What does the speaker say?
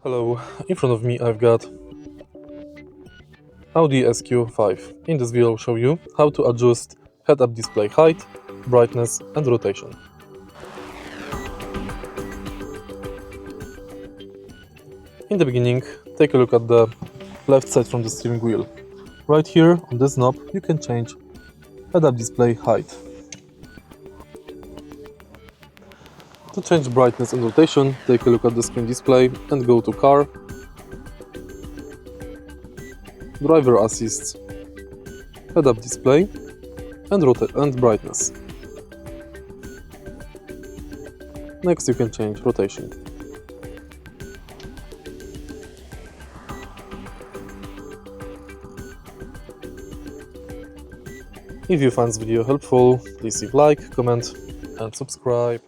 Hello, in front of me I've got AUDI SQ5. In this video I'll show you how to adjust head-up display height, brightness and rotation. In the beginning, take a look at the left side from the steering wheel. Right here on this knob you can change head-up display height. To change brightness and rotation, take a look at the screen display and go to Car, Driver Assist, Head-up Display and Brightness. Next you can change rotation. If you found this video helpful, please leave like, comment and subscribe.